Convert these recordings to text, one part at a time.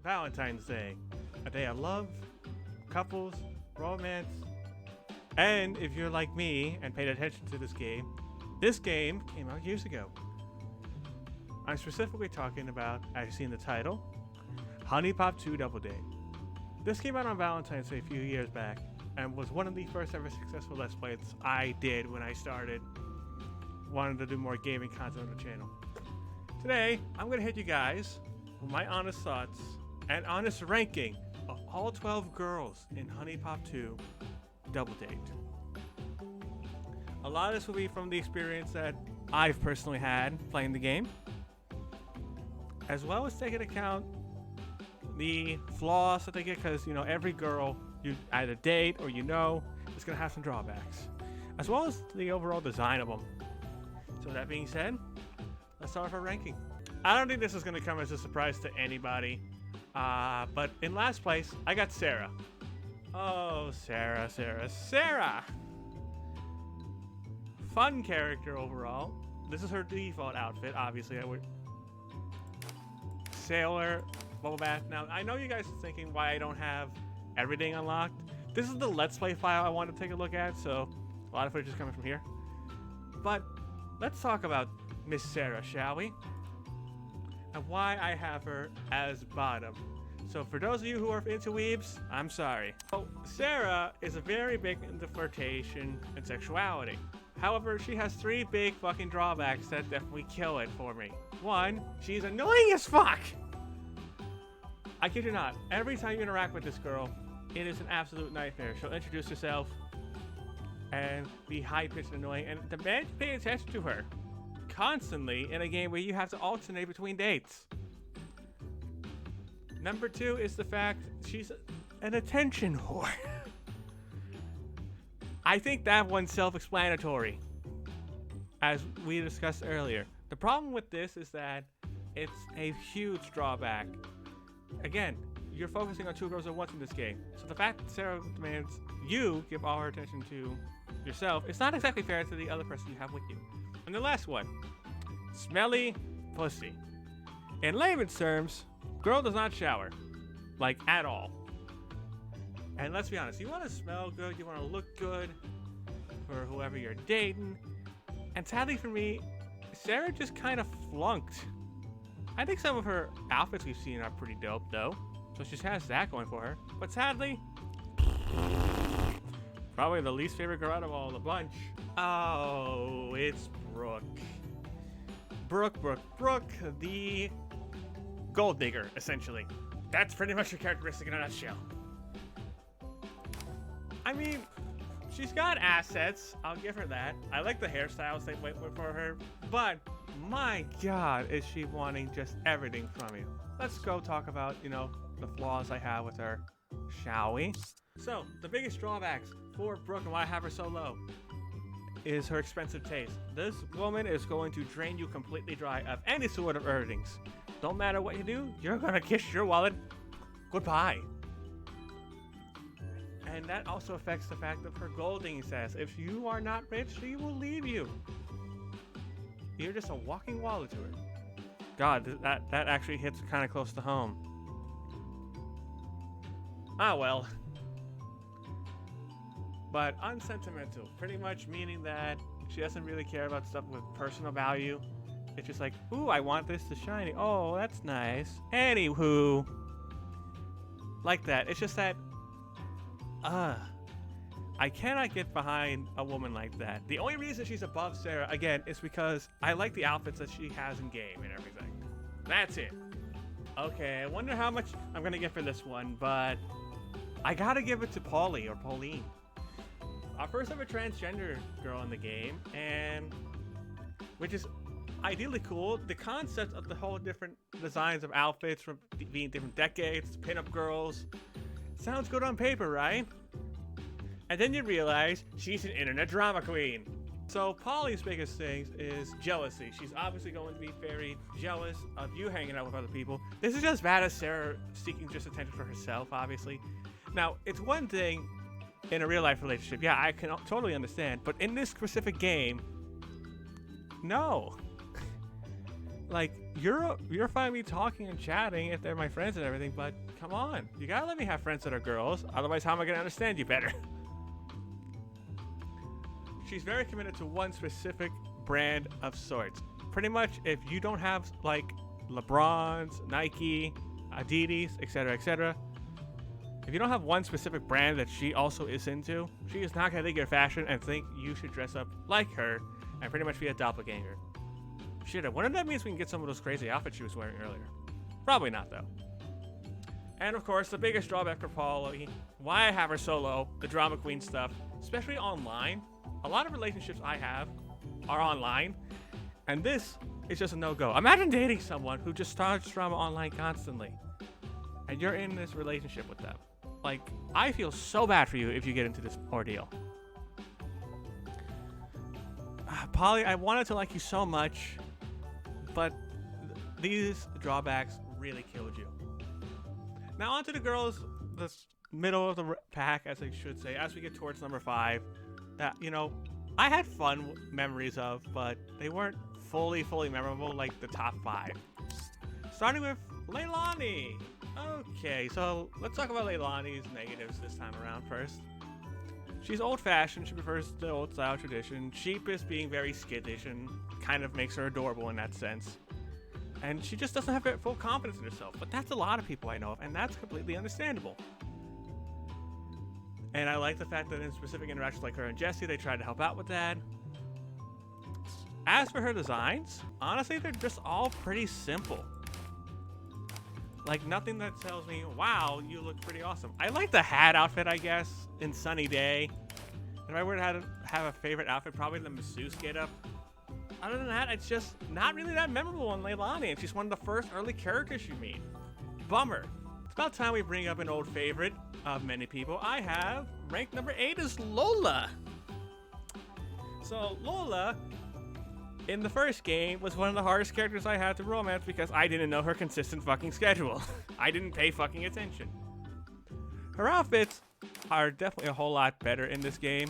Valentine's Day, a day of love, couples, romance, and if you're like me and paid attention to this game came out years ago. I'm specifically talking about, as you see in the title, Huniepop 2 Double Date. This came out on Valentine's Day a few years back and was one of the first ever successful Let's Plays I did when I started wanting to do more gaming content on the channel. Today, I'm going to hit you guys with my honest thoughts and honest ranking of all 12 girls in Huniepop 2 Double Date. A lot of this will be from the experience that I've personally had playing the game, as well as take into account the flaws that they get, because every girl you either date or is going to have some drawbacks, as well as the overall design of them. So that being said, let's start with our ranking. I don't think this is going to come as a surprise to anybody, but in last place I got Sarah. Oh, Sarah. Fun character overall. This is her default outfit, obviously. Sailor, bubble bath. Now, I know you guys are thinking why I don't have everything unlocked. This is the Let's Play file I want to take a look at, so a lot of footage is coming from here. But let's talk about Miss Sarah, shall we? And why I have her as bottom. So for those of you who are into weebs, I'm sorry. So Sarah is a very big into flirtation and sexuality. However, she has 3 big fucking drawbacks that definitely kill it for me. 1, she's annoying as fuck! I kid you not, every time you interact with this girl, it is an absolute nightmare. She'll introduce herself and be high-pitched and annoying and demand you pay attention to her constantly in a game where you have to alternate between dates. Number 2 is the fact she's an attention whore. I think that one's self-explanatory, as we discussed earlier. The problem with this is that it's a huge drawback. Again, you're focusing on 2 girls at once in this game, so the fact that Sarah demands you give all her attention to yourself, it's not exactly fair to the other person you have with you. And the last one, smelly pussy. In layman's terms, girl does not shower, like at all. And let's be honest, you want to smell good, you want to look good for whoever you're dating. And sadly for me, Sarah just kind of flunked. I think some of her outfits we've seen are pretty dope though, so she has that going for her. But sadly, probably the least favorite girl out of all the bunch. Oh, it's Brooke. Brooke, the gold digger, essentially. That's pretty much her characteristic in a nutshell. I mean, she's got assets, I'll give her that. I like the hairstyles they went for her, but my god, is she wanting just everything from you. Let's go talk about, the flaws I have with her, shall we? So, the biggest drawbacks for Brooke and why I have her so low is her expensive taste. This woman is going to drain you completely dry of any sort of earnings. Don't matter what you do, you're gonna kiss your wallet goodbye. And that also affects the fact of her golding status. If you are not rich, she will leave you. You're just a walking wallet to her. God, that actually hits kind of close to home. Ah well. But unsentimental, pretty much meaning that she doesn't really care about stuff with personal value. It's just like, ooh, I want this to shiny. Oh, that's nice. Anywho, like that. It's just that, I cannot get behind a woman like that. The only reason she's above Sarah, again, is because I like the outfits that she has in game and everything. That's it. Okay, I wonder how much I'm gonna get for this one, but I gotta give it to Pauline. Our first ever transgender girl in the game, and which is ideally cool. The concept of the whole different designs of outfits from being different decades, pinup girls, sounds good on paper, right? And then you realize she's an internet drama queen. So Polly's biggest thing is jealousy. She's obviously going to be very jealous of you hanging out with other people. This is just bad as Sarah seeking just attention for herself, obviously. Now, it's one thing in a real life relationship. Yeah, I can totally understand. But in this specific game, no. Like, you're fine with me talking and chatting if they're my friends and everything, but come on. You gotta let me have friends that are girls. Otherwise, how am I gonna understand you better? She's very committed to one specific brand of sorts. Pretty much, if you don't have, like, LeBron's, Nike, Adidas, etc., if you don't have one specific brand that she also is into, she is not gonna take your fashion and think you should dress up like her and pretty much be a doppelganger. Shit, I wonder if that means we can get some of those crazy outfits she was wearing earlier. Probably not, though. And of course, the biggest drawback for Polly, why I have her so low, the drama queen stuff, especially online. A lot of relationships I have are online, and this is just a no-go. Imagine dating someone who just starts drama online constantly, and you're in this relationship with them. Like, I feel so bad for you if you get into this ordeal. Polly, I wanted to like you so much, but these drawbacks really killed you. Now onto the girls, the middle of the pack, as I should say, as we get towards number 5, that, you know, I had fun memories of, but they weren't fully memorable like the top 5. Starting with Leilani. Okay, so let's talk about Leilani's negatives this time around first. She's old-fashioned. She prefers the old-style tradition. Cheap is being very skittish and kind of makes her adorable in that sense. And she just doesn't have full confidence in herself. But that's a lot of people I know of, and that's completely understandable. And I like the fact that in specific interactions like her and Jessie, they tried to help out with that. As for her designs, honestly, they're just all pretty simple. Like, nothing that tells me, wow, you look pretty awesome. I like the hat outfit, I guess, in Sunny Day. If I were to have a favorite outfit, probably the masseuse getup. Other than that, it's just not really that memorable on Leilani, and she's one of the first early characters you meet. Bummer. It's about time we bring up an old favorite of many people. I have ranked number 8 is Lola. So Lola, in the first game, was one of the hardest characters I had to romance because I didn't know her consistent fucking schedule. I didn't pay fucking attention. Her outfits are definitely a whole lot better in this game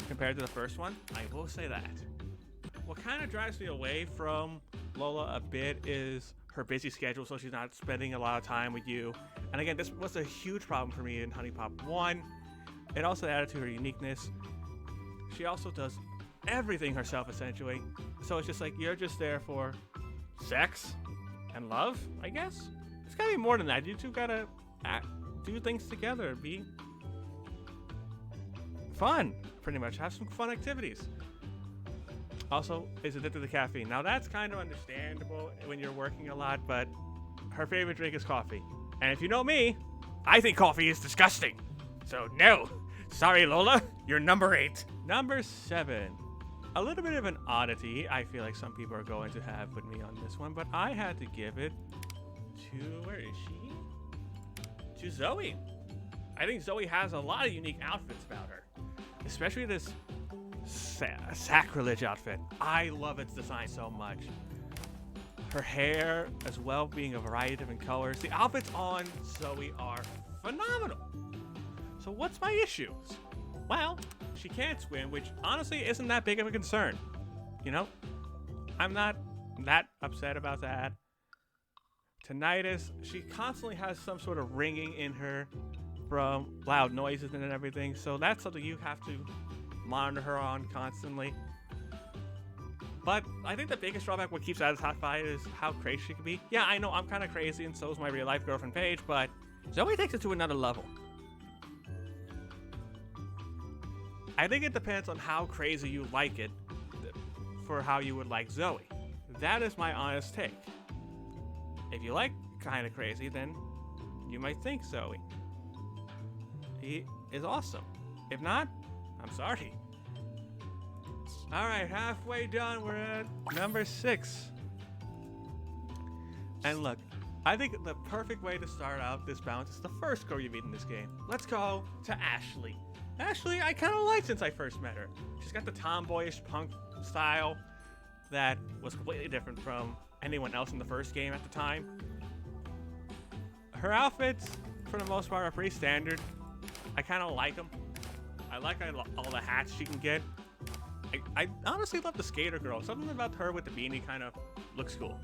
compared to the first one. I will say that. What kind of drives me away from Lola a bit is her busy schedule, so she's not spending a lot of time with you. And again, this was a huge problem for me in Huniepop 1. It also added to her uniqueness. She also does everything herself, essentially. So it's just like, you're just there for sex and love, I guess? It's gotta be more than that. You two gotta do things together, be fun, pretty much. Have some fun activities. Also, is addicted to caffeine. Now that's kind of understandable when you're working a lot, but her favorite drink is coffee. And if you know me, I think coffee is disgusting. So no. Sorry, Lola, you're number 8. Number 7. A little bit of an oddity I feel like some people are going to have with me on this one, but I had to give it to, where is she? To Zoe. I think Zoe has a lot of unique outfits about her, especially this sacrilege outfit. I love its design so much. Her hair as well being a variety of different colors. The outfits on Zoe are phenomenal. So what's my issues? Well, she can't swim, which honestly isn't that big of a concern. You know, I'm not that upset about that. Tinnitus, she constantly has some sort of ringing in her from loud noises and everything. So that's something you have to monitor her on constantly. But I think the biggest drawback, what keeps her out of the top 5, is how crazy she can be. Yeah, I know I'm kind of crazy, and so is my real life girlfriend Paige, but Zoe takes it to another level. I think it depends on how crazy you like it for how you would like Zoe. That is my honest take. If you like kind of crazy, then you might think Zoe. He is awesome. If not, I'm sorry. Alright, halfway done. We're at number 6. And look, I think the perfect way to start out this balance is the first girl you meet in this game. Let's go to Ashley. Ashley, I kind of liked since I first met her. She's got the tomboyish punk style that was completely different from anyone else in the first game at the time. Her outfits, for the most part, are pretty standard. I kind of like them. I like all the hats she can get. I honestly love the skater girl. Something about her with the beanie kind of looks cool.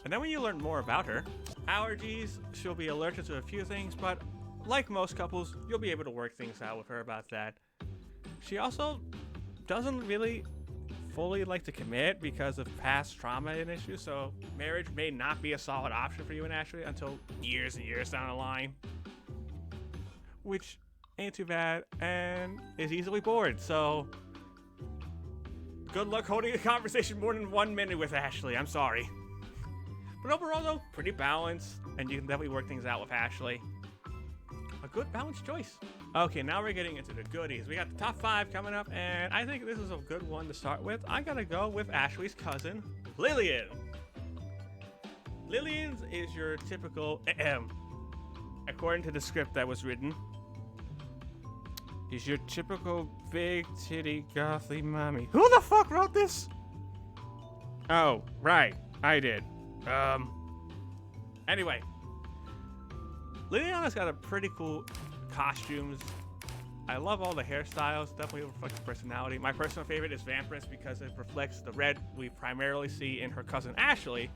And then when you learn more about her, allergies, she'll be allergic to a few things, but like most couples, you'll be able to work things out with her about that. She also doesn't really fully like to commit because of past trauma and issues, so marriage may not be a solid option for you and Ashley until years and years down the line, which ain't too bad and is easily bored. So good luck holding a conversation more than 1 minute with Ashley. I'm sorry. But overall though, pretty balanced, and you can definitely work things out with Ashley. A good balanced choice. Okay, now we're getting into the goodies. We got the top 5 coming up, and I think this is a good one to start with. I'm gonna go with Ashley's cousin, Lillian. Lillian is your typical, according to the script that was written, is your typical big titty gothy mommy. Who the fuck wrote this? Oh, right, I did. Anyway, Liliana's got a pretty cool costumes. I love all the hairstyles, definitely reflects personality. My personal favorite is Vampiress because it reflects the red we primarily see in her cousin Ashley,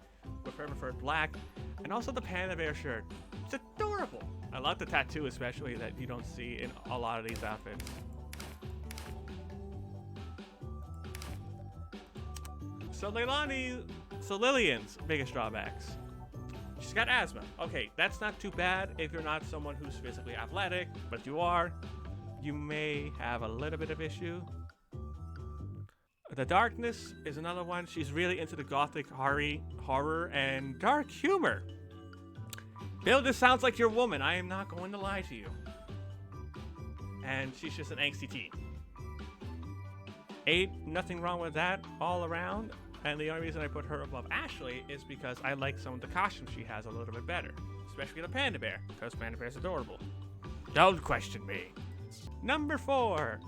with her preferred black, and also the Panda Bear shirt. It's adorable. I love the tattoo especially that you don't see in a lot of these outfits. So Lillian's biggest drawbacks. She's got asthma. Okay, that's not too bad if you're not someone who's physically athletic, but if you are, you may have a little bit of issue. The darkness is another one. She's really into the gothic horror and dark humor. Bill, this sounds like your woman. I am not going to lie to you. And she's just an angsty teen. Ain't nothing wrong with that all around. And the only reason I put her above Ashley is because I like some of the costumes she has a little bit better. Especially the Panda Bear, because Panda Bear's adorable. Don't question me. Number 4.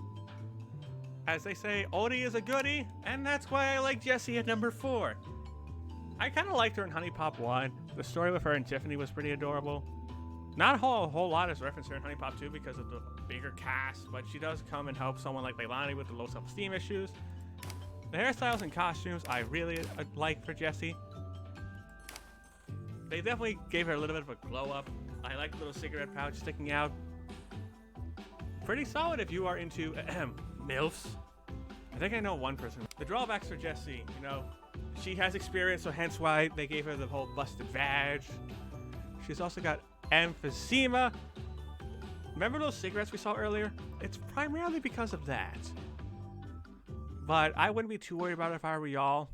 As they say, oldie is a goodie, and that's why I like Jessie at number 4. I kind of liked her in Huniepop 1. The story with her and Tiffany was pretty adorable. Not a whole lot is referenced here in Huniepop 2 because of the bigger cast, but she does come and help someone like Leilani with the low self-esteem issues. The hairstyles and costumes I really like for Jessie. They definitely gave her a little bit of a glow up. I like the little cigarette pouch sticking out. Pretty solid if you are into MILFs. I think I know one person. The drawbacks for Jessie, you know, she has experience, so hence why they gave her the whole busted vag. She's also got emphysema. Remember those cigarettes we saw earlier? It's primarily because of that. But I wouldn't be too worried about it if I were y'all.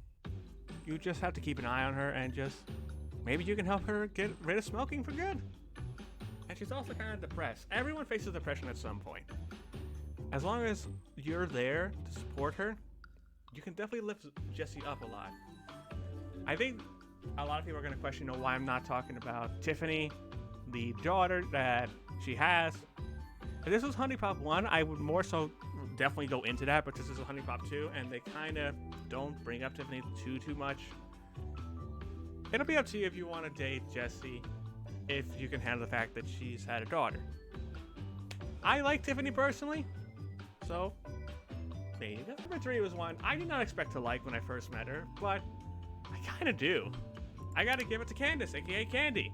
You just have to keep an eye on her and just maybe you can help her get rid of smoking for good. And she's also kind of depressed. Everyone faces depression at some point. As long as you're there to support her, you can definitely lift Jessie up a lot. I think a lot of people are going to question, why I'm not talking about Tiffany, the daughter that she has. If this was Huniepop 1, I would more so definitely go into that, but this is a Huniepop 2, and they kind of don't bring up Tiffany too much. It'll be up to you if you want to date Jessie, if you can handle the fact that she's had a daughter. I like Tiffany personally, so there you go. Number 3 was one I did not expect to like when I first met her, but I kind of do. I gotta give it to Candace, aka Candy.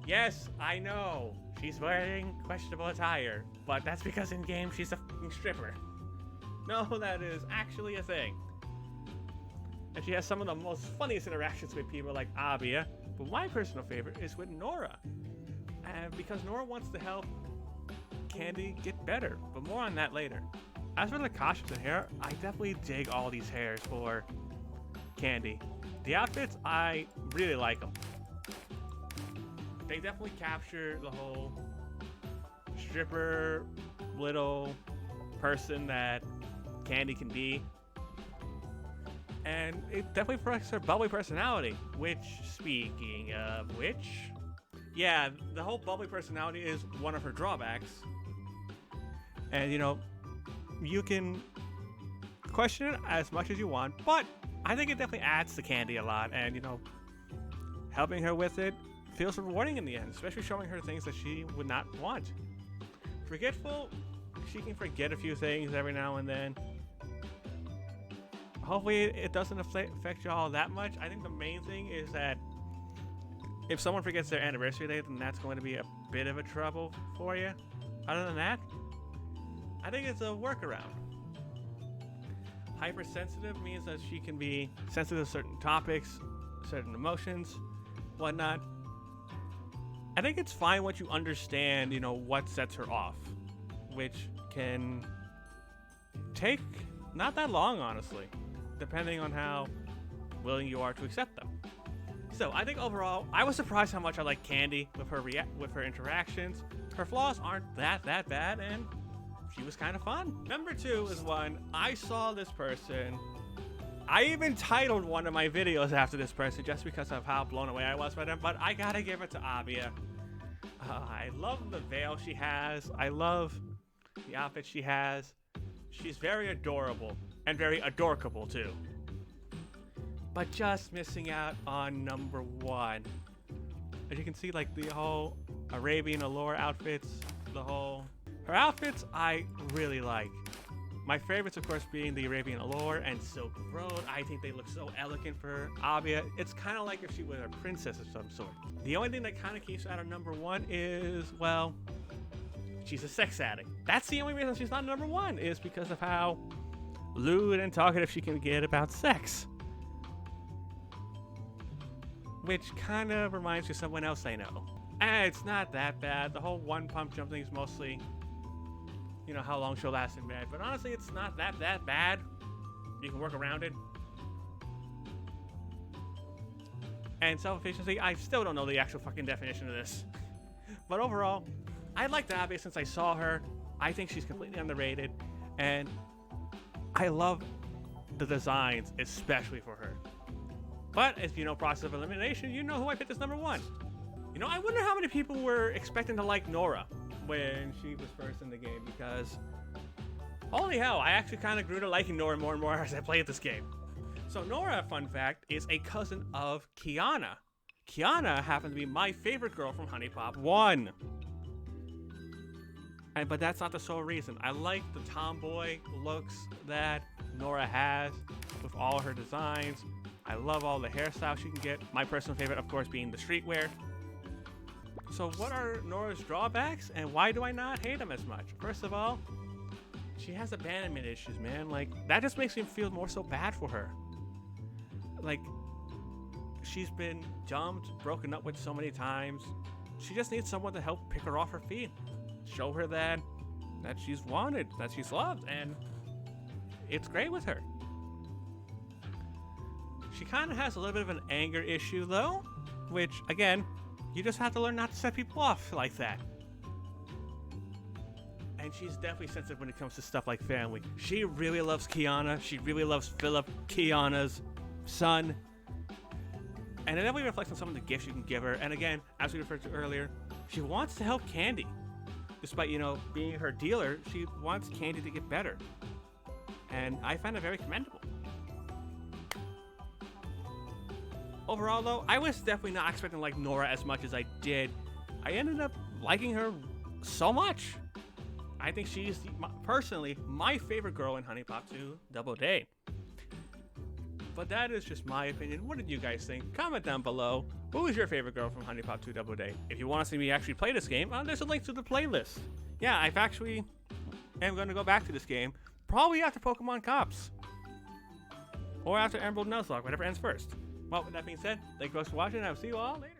Yes, I know, she's wearing questionable attire, but that's because in game she's a fucking stripper. No, that is actually a thing. And she has some of the most funniest interactions with people like Abia, but my personal favorite is with Nora. And because Nora wants to help Candy get better, but more on that later. As for the costumes and hair, I definitely dig all these hairs for Candy. The outfits, I really like them. They definitely capture the whole stripper little person that Candy can be. And it definitely reflects her bubbly personality, which, speaking of which, yeah, the whole bubbly personality is one of her drawbacks. And, you can question it as much as you want, but I think it definitely adds to Candy a lot. And, helping her with it feels rewarding in the end, especially showing her things that she would not want. Forgetful, she can forget a few things every now and then. Hopefully it doesn't affect y'all that much. I think the main thing is that If someone forgets their anniversary date, then that's going to be a bit of a trouble for you. Other than that, I think it's a workaround. Hypersensitive means that she can be sensitive to certain topics, certain emotions, whatnot. I think it's fine once you understand, what sets her off, which can take not that long, honestly, depending on how willing you are to accept them. So I think overall, I was surprised how much I like Candy with her interactions. Her flaws aren't that bad, and she was kind of fun. Number 2 is one I saw this person. I even titled one of my videos after this person just because of how blown away I was by them, but I gotta give it to Abia. I love the veil she has. I love the outfit she has. She's very adorable and very adorkable too. But just missing out on number 1. As you can see, like the whole Arabian Allure outfits, her outfits I really like. My favorites, of course, being the Arabian Allure and Silk Road. I think they look so elegant for Abia. It's kind of like if she was a princess of some sort. The only thing that kind of keeps her out of number 1 is, well, she's a sex addict. That's the only reason she's not number 1, is because of how lewd and talkative she can get about sex. Which kind of reminds me of someone else I know. And it's not that bad. The whole one pump jump thing is mostly, how long she'll last in bed. But honestly, it's not that bad. You can work around it. And self-efficiency, I still don't know the actual fucking definition of this. But overall, I like the Abby since I saw her. I think she's completely underrated. And I love the designs, especially for her. But if you know process of elimination, you know who I picked as number 1. I wonder how many people were expecting to like Nora when she was first in the game, because holy hell, I actually kind of grew to liking Nora more and more as I played this game. So Nora, fun fact, is a cousin of Kiana. Kiana happened to be my favorite girl from Huniepop 1. But that's not the sole reason. I like the tomboy looks that Nora has with all her designs. I love all the hairstyles she can get. My personal favorite, of course, being the streetwear. So what are Nora's drawbacks, and why do I not hate them as much? First of all, she has abandonment issues, man. Like, that just makes me feel more so bad for her. Like, she's been dumped, broken up with so many times. She just needs someone to help pick her off her feet. Show her that she's wanted, that she's loved, and it's great with her. She kind of has a little bit of an anger issue, though, which, again, you just have to learn not to set people off like that. And she's definitely sensitive when it comes to stuff like family. She really loves Kiana. She really loves Philip, Kiana's son. And it definitely reflects on some of the gifts you can give her. And again, as we referred to earlier, she wants to help Candy. Despite, being her dealer, she wants Candy to get better. And I find it very commendable. Overall, though, I was definitely not expecting to like Nora as much as I did. I ended up liking her so much. I think she's, personally, my favorite girl in Huniepop 2 Double Day. But that is just my opinion. What did you guys think? Comment down below. Who is your favorite girl from Huniepop 2 Double Day? If you want to see me actually play this game, there's a link to the playlist. Yeah, I've actually am going to go back to this game, probably after Pokemon Cops. Or after Emerald Nuzlocke, whatever ends first. Well, with that being said, thank you guys for watching, and I'll see you all later.